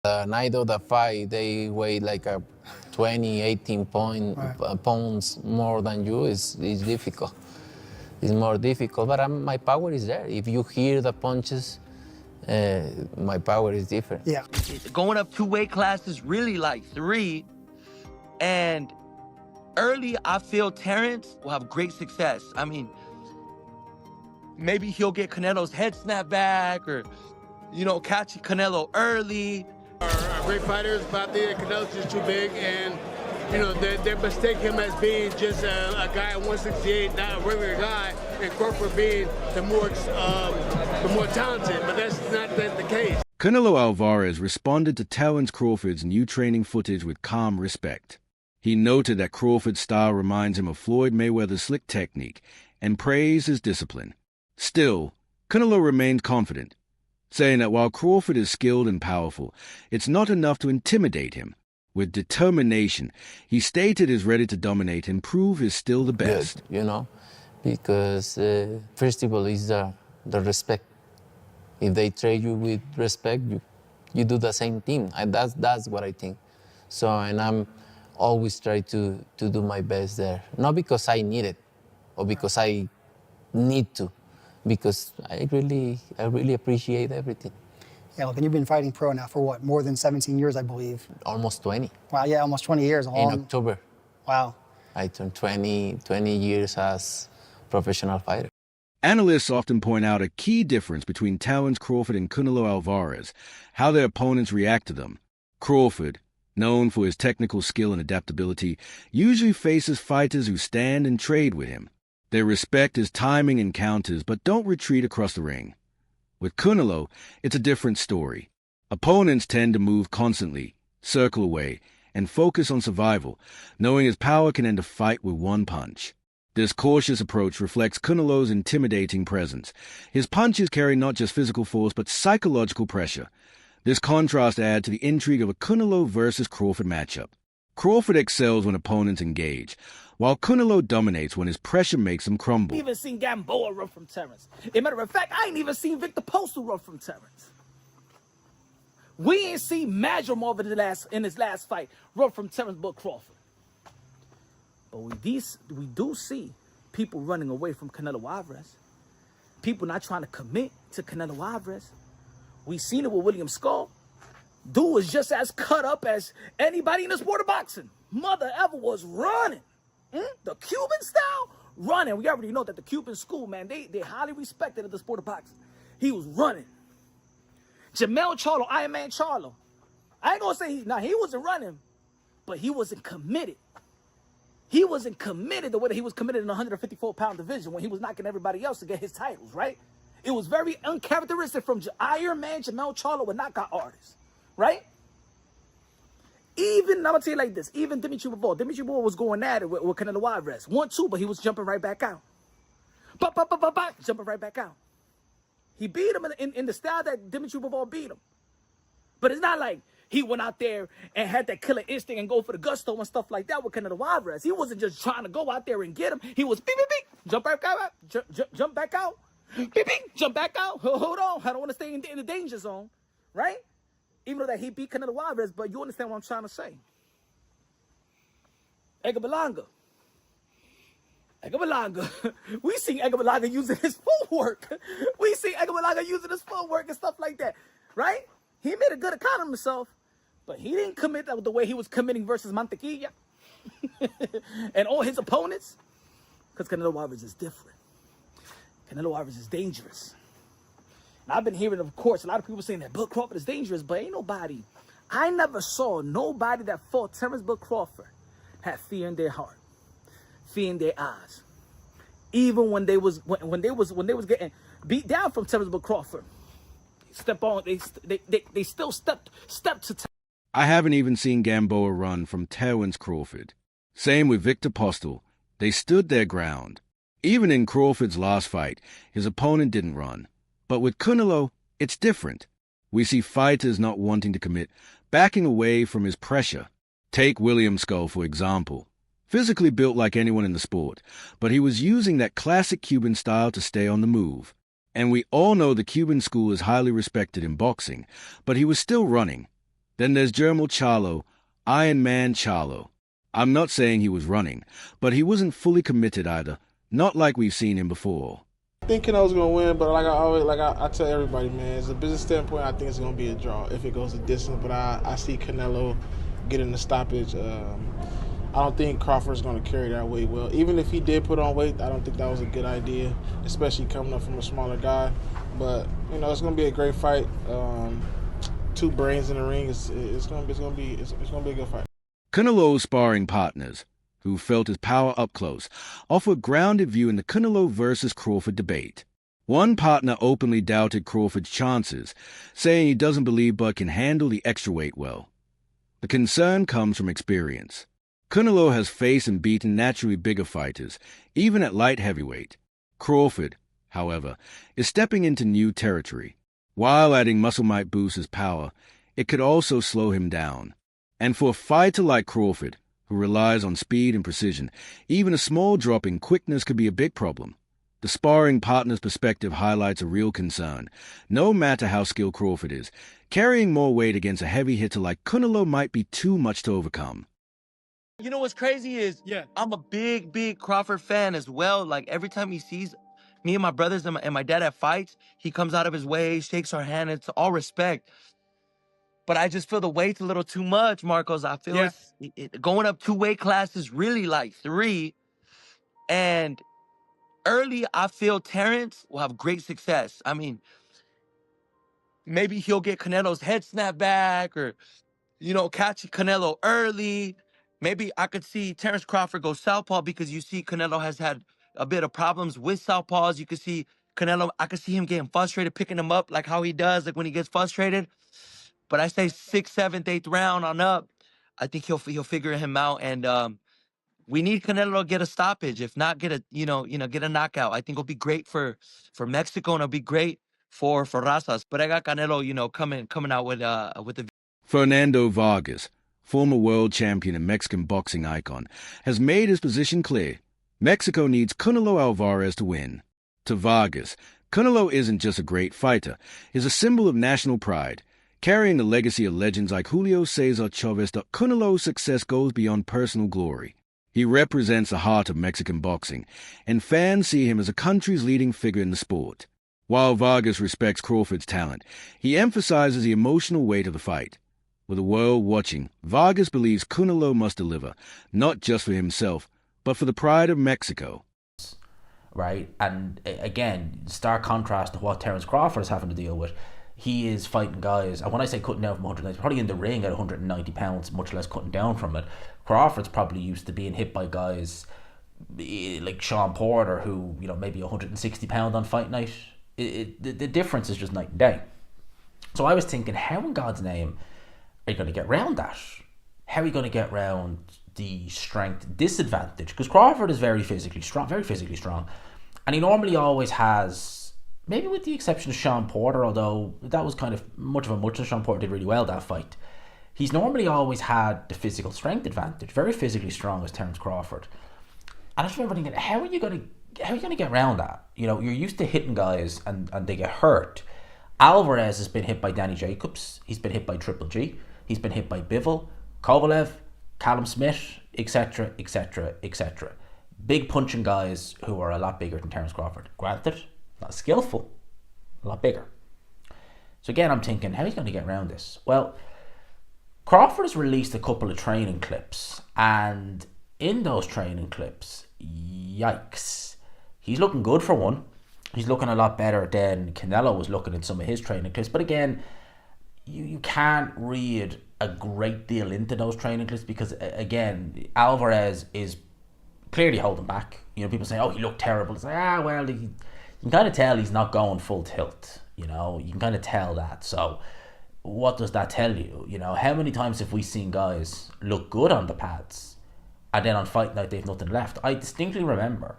The night of the fight, they weigh like a 20, 18 pounds more than you. Is difficult. It's more difficult, but my power is there. If you hear the punches, my power is different. Yeah. Going up 2 weight classes, really like 3. And early, I feel Terence will have great success. I mean, maybe he'll get Canelo's head snapped back or, catch Canelo early. Are great fighters, but I think Canelo's just too big, and they mistake him as being just a guy at 168, not a regular guy, and Crawford being the more talented. But that's not the case. Canelo Álvarez responded to Terence Crawford's new training footage with calm respect. He noted that Crawford's style reminds him of Floyd Mayweather's slick technique and praised his discipline. Still, Canelo remained confident, saying that while Crawford is skilled and powerful, it's not enough to intimidate him. With determination, he stated he's ready to dominate and prove he's still the best. Good, because first of all is the respect. If they treat you with respect, you do the same thing. That's what I think. So, and I'm always try to do my best there. Not because I need it or because I need to, because I really appreciate everything. Yeah, look, and you've been fighting pro now for what, more than 17 years, I believe? Almost 20. Wow, yeah, almost 20 years. In October. Wow. I turned 20 years as professional fighter. Analysts often point out a key difference between Terence Crawford and Canelo Álvarez, how their opponents react to them. Crawford, known for his technical skill and adaptability, usually faces fighters who stand and trade with him. They respect his timing and counters, but don't retreat across the ring. With Canelo, it's a different story. Opponents tend to move constantly, circle away, and focus on survival, knowing his power can end a fight with one punch. This cautious approach reflects Canelo's intimidating presence. His punches carry not just physical force, but psychological pressure. This contrast adds to the intrigue of a Canelo versus Crawford matchup. Crawford excels when opponents engage, while Canelo dominates when his pressure makes him crumble. I ain't even seen Gamboa run from Terence. As a matter of fact, I ain't even seen Victor Postal run from Terence. We ain't seen Madrimov in his last fight run from Terence but Crawford. But we do see people running away from Canelo Álvarez. People not trying to commit to Canelo Álvarez. We seen it with William Skull. Dude was just as cut up as anybody in the sport of boxing. Mother ever was running. The Cuban style, running. We already know that the Cuban school, man, they highly respected in the sport of boxing. He was running. Jamel Charlo, Iron Man Charlo. I ain't gonna say he wasn't running, but he wasn't committed. He wasn't committed the way that he was committed in the 154-pound division when he was knocking everybody else to get his titles, right? It was very uncharacteristic from Iron Man Jamel Charlo, a knockout artist, right? I'm gonna tell you like this, even Dimitri Bivol was going at it with Canelo Álvarez. 1-2, but he was jumping right back out. Jumping right back out. He beat him in the style that Dimitri Bivol beat him. But it's not like he went out there and had that killer instinct and go for the gusto and stuff like that with Canelo Álvarez. He wasn't just trying to go out there and get him. He was beep, beep, beep, jump back out, jump back out, beep, beep, jump back out. Hold on, I don't want to stay in the danger zone, right? Even though that he beat Canelo Álvarez, but you understand what I'm trying to say. Edgar Berlanga. We see Edgar Berlanga using his footwork. We see Edgar Berlanga using his footwork and stuff like that, right? He made a good account of himself, but he didn't commit that the way he was committing versus Mantequilla and all his opponents, because Canelo Álvarez is different. Canelo Álvarez is dangerous. And I've been hearing, of course, a lot of people saying that Bud Crawford is dangerous, but ain't nobody. I never saw nobody that fought Terence Bud Crawford had fear in their heart, fear in their eyes. Even when they was getting beat down from Terence Bud Crawford, they still stepped to. I haven't even seen Gamboa run from Terence Crawford. Same with Victor Postal. They stood their ground. Even in Crawford's last fight, his opponent didn't run. But with Canelo, it's different. We see fighters not wanting to commit, backing away from his pressure. Take William Skull, for example. Physically built like anyone in the sport, but he was using that classic Cuban style to stay on the move. And we all know the Cuban school is highly respected in boxing, but he was still running. Then there's Jermel Charlo, Iron Man Charlo. I'm not saying he was running, but he wasn't fully committed either, not like we've seen him before. I think Canelo's gonna win, but I tell everybody, man, as a business standpoint, I think it's gonna be a draw if it goes the distance. But I see Canelo getting the stoppage. I don't think Crawford's gonna carry that weight well. Even if he did put on weight, I don't think that was a good idea, especially coming up from a smaller guy. But it's gonna be a great fight. Two brains in the ring. It's gonna be a good fight. Canelo's sparring partners, who felt his power up close, offer a grounded view in the Canelo versus Crawford debate. One partner openly doubted Crawford's chances, saying he doesn't believe Bud can handle the extra weight well. The concern comes from experience. Canelo has faced and beaten naturally bigger fighters, even at light heavyweight. Crawford, however, is stepping into new territory. While adding muscle might boost his power, it could also slow him down. And for a fighter like Crawford, who relies on speed and precision, even a small drop in quickness could be a big problem. The sparring partner's perspective highlights a real concern. No matter how skilled Crawford is, carrying more weight against a heavy hitter like Canelo might be too much to overcome. You know what's crazy is I'm a big Crawford fan as well. Like every time he sees me and my brothers and my dad at fights, he comes out of his way, shakes our hand. It's all respect. But I just feel the weight's a little too much, Marcos. I feel going up 2 weight classes really like 3. And early, I feel Terence will have great success. I mean, maybe he'll get Canelo's head snapped back or, catch Canelo early. Maybe I could see Terence Crawford go southpaw because you see Canelo has had a bit of problems with southpaws. You could see Canelo, I could see him getting frustrated, picking him up like how he does, like when he gets frustrated. But I say 6th, 7th, 8th round on up, I think he'll figure him out. And we need Canelo to get a stoppage, if not get a get a knockout. I think it'll be great for Mexico and it'll be great for Razas. But I got Canelo, coming out with the. Fernando Vargas, former world champion and Mexican boxing icon, has made his position clear. Mexico needs Canelo Álvarez to win. To Vargas, Canelo isn't just a great fighter, he's a symbol of national pride. Carrying the legacy of legends like Julio Cesar Chavez, Canelo's success goes beyond personal glory. He represents the heart of Mexican boxing, and fans see him as a country's leading figure in the sport. While Vargas respects Crawford's talent, he emphasizes the emotional weight of the fight. With the world watching, Vargas believes Canelo must deliver, not just for himself, but for the pride of Mexico. Right, and again, stark contrast to what Terence Crawford is having to deal with. He is fighting guys, and when I say cutting down from 190, probably in the ring at 190 pounds, much less cutting down from it. Crawford's probably used to being hit by guys like Sean Porter, who, maybe 160 pound on fight night. The difference is just night and day. So I was thinking, how in God's name are you going to get around that? How are you going to get around the strength disadvantage? Because Crawford is very physically strong, and he normally always has, maybe with the exception of Sean Porter, although that was kind of much of a muchness. Sean Porter did really well that fight. He's normally always had the physical strength advantage, very physically strong as Terence Crawford. And I just remember thinking, how are you going to get around that? You're used to hitting guys and they get hurt. Alvarez has been hit by Danny Jacobs. He's been hit by Triple G. He's been hit by Bivol, Kovalev, Callum Smith, etc., etc., etc. Big punching guys who are a lot bigger than Terence Crawford. Granted, not skillful, a lot bigger. So again, I'm thinking, how are you going to get around this? Well, Crawford has released a couple of training clips, and in those training clips, yikes, he's looking good for one. He's looking a lot better than Canelo was looking in some of his training clips. But again, you can't read a great deal into those training clips because, again, Alvarez is clearly holding back. People say, oh, he looked terrible. It's like, well, you can kind of tell he's not going full tilt. You can kind of tell that. So what does that tell you? How many times have we seen guys look good on the pads and then on fight night they've nothing left? I distinctly remember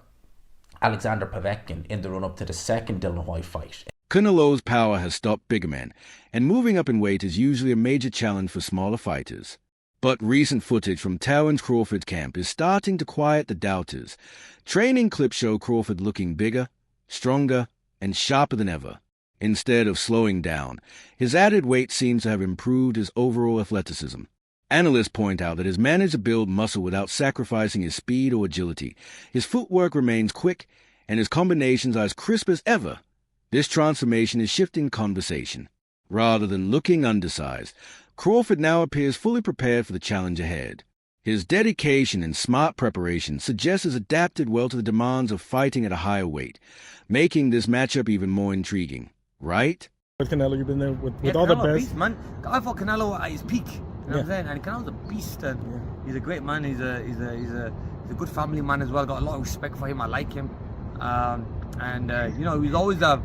Alexander Povetkin in the run-up to the second Dillian Whyte fight. Canelo's power has stopped bigger men, and moving up in weight is usually a major challenge for smaller fighters. But recent footage from Terence Crawford's camp is starting to quiet the doubters. Training clips show Crawford looking bigger, stronger, and sharper than ever. Instead of slowing down, his added weight seems to have improved his overall athleticism. Analysts point out that he's managed to build muscle without sacrificing his speed or agility. His footwork remains quick, and his combinations are as crisp as ever. This transformation is shifting conversation. Rather than looking undersized, Crawford now appears fully prepared for the challenge ahead. His dedication and smart preparation suggests he's adapted well to the demands of fighting at a higher weight, making this matchup even more intriguing. Right? With Canelo, you've been there with all the best. Beast, man. I thought Canelo at his peak. You know what I'm saying? And Canelo's a beast. And he's a great man. He's a good family man as well. Got a lot of respect for him. I like him. You know, we've always had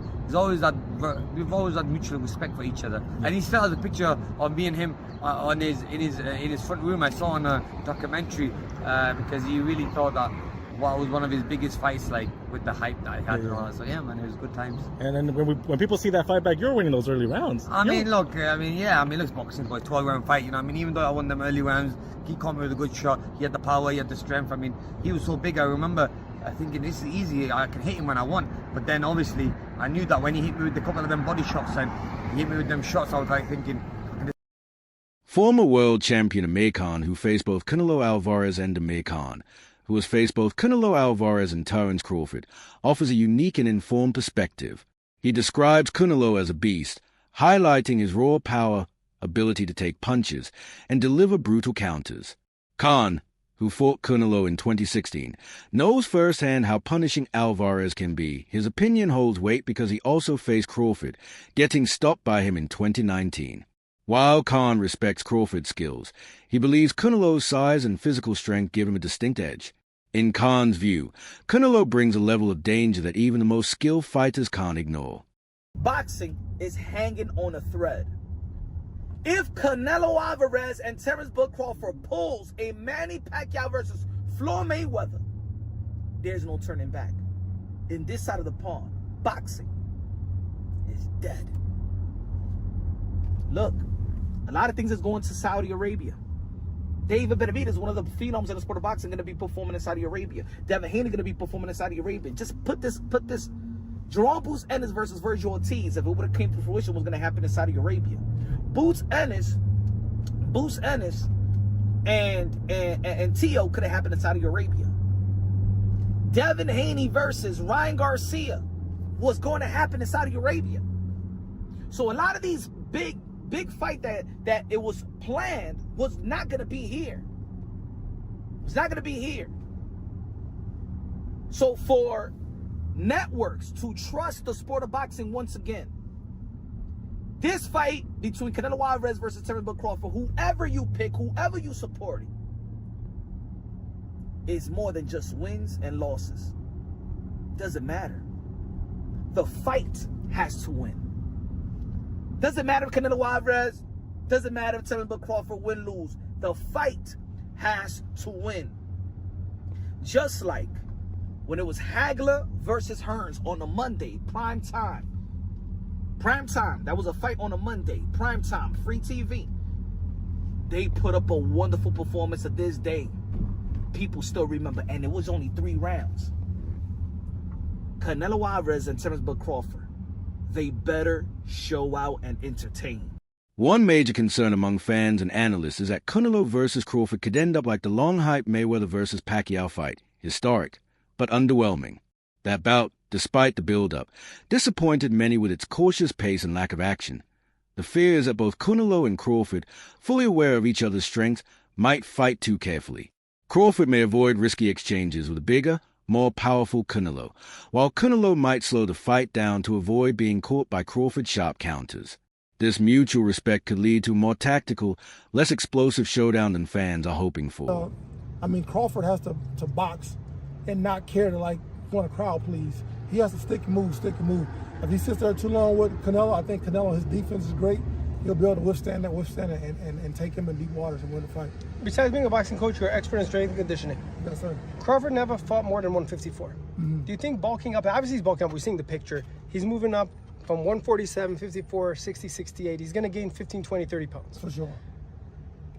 mutual respect for each other. And he still has a picture of me and him in his front room. I saw on a documentary because he really thought that what was one of his biggest fights, like with the hype that he had and all that. So yeah, man, it was good times. And then when people see that fight back, you're winning those early rounds. I mean, look, look, boxing for a 12-round fight. You know, I mean, even though I won them early rounds, he caught me with a good shot. He had the power, he had the strength. I mean, he was so big. I remember thinking this is easy. I can hit him when I want. But then obviously, I knew that when he hit me with a couple of them body shots and he hit me with them shots, I was like thinking. Former world champion Amir Khan, who faced both Canelo Álvarez and Amir Khan, who has faced both Canelo Álvarez and Terence Crawford, offers a unique and informed perspective. He describes Canelo as a beast, highlighting his raw power, ability to take punches, and deliver brutal counters. Khan, who fought Canelo in 2016, knows firsthand how punishing Álvarez can be. His opinion holds weight because he also faced Crawford, getting stopped by him in 2019. While Khan respects Crawford's skills, he believes Canelo's size and physical strength give him a distinct edge. In Khan's view, Canelo brings a level of danger that even the most skilled fighters can't ignore. Boxing is hanging on a thread. If Canelo Álvarez and Terence Crawford pulls a Manny Pacquiao versus Floyd Mayweather, there's no turning back. In this side of the pond, boxing is dead. Look, a lot of things is going to Saudi Arabia. David Benavidez, one of the phenoms in the sport of boxing, going to be performing in Saudi Arabia. Devin Haney going to be performing in Saudi Arabia. Just put this. Jerome Boots Ennis versus Virgil Ortiz, if it would have came to fruition, was going to happen in Saudi Arabia. Boots Ennis, and Tio could have happened in Saudi Arabia. Devin Haney versus Ryan Garcia was going to happen in Saudi Arabia. So a lot of these big fight that it was planned was not going to be here. It's not going to be here. So for networks to trust the sport of boxing once again, this fight between Canelo Álvarez versus Terence Crawford, whoever you pick, whoever you support, is more than just wins and losses. Doesn't matter. The fight has to win. Doesn't matter if Canelo Álvarez, doesn't matter if Terence Crawford win, lose. The fight has to win. Just like when it was Hagler versus Hearns on a Monday, prime time. Prime time. That was a fight on a Monday, prime time, free TV. They put up a wonderful performance to this day. People still remember, and it was only 3 rounds. Canelo Álvarez and Terence Crawford, they better show out and entertain. One major concern among fans and analysts is that Canelo versus Crawford could end up like the long-hyped Mayweather versus Pacquiao fight, historic, but underwhelming. That bout, despite the build-up, disappointed many with its cautious pace and lack of action. The fear is that both Canelo and Crawford, fully aware of each other's strengths, might fight too carefully. Crawford may avoid risky exchanges with a bigger, more powerful Canelo, while Canelo might slow the fight down to avoid being caught by Crawford's sharp counters. This mutual respect could lead to a more tactical, less explosive showdown than fans are hoping for. Crawford has to box and not care to want a crowd please. He has to stick and move. If he sits there too long with Canelo, I think Canelo, his defense is great. He'll be able to withstand it and take him in deep waters and win the fight. Besides being a boxing coach, you're an expert in strength and conditioning. Yes, sir. Crawford never fought more than 154. Mm-hmm. Do you think bulking up, obviously he's bulking up, we're seeing the picture, he's moving up from 147, 54, 60, 68. He's going to gain 15, 20, 30 pounds. For sure.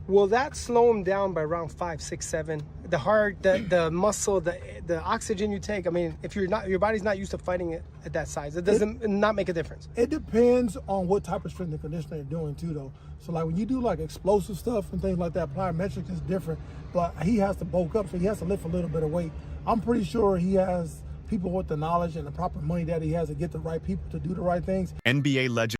Will that slow him down by around 5, 6, 7? The heart, the muscle, the oxygen you take. I mean, if your body's not used to fighting it at that size, it doesn't not make a difference. It depends on what type of strength and conditioning you're doing too, though. So like when you do like explosive stuff and things like that, plyometrics is different. But he has to bulk up, so he has to lift a little bit of weight. I'm pretty sure he has people with the knowledge and the proper money that he has to get the right people to do the right things. NBA legend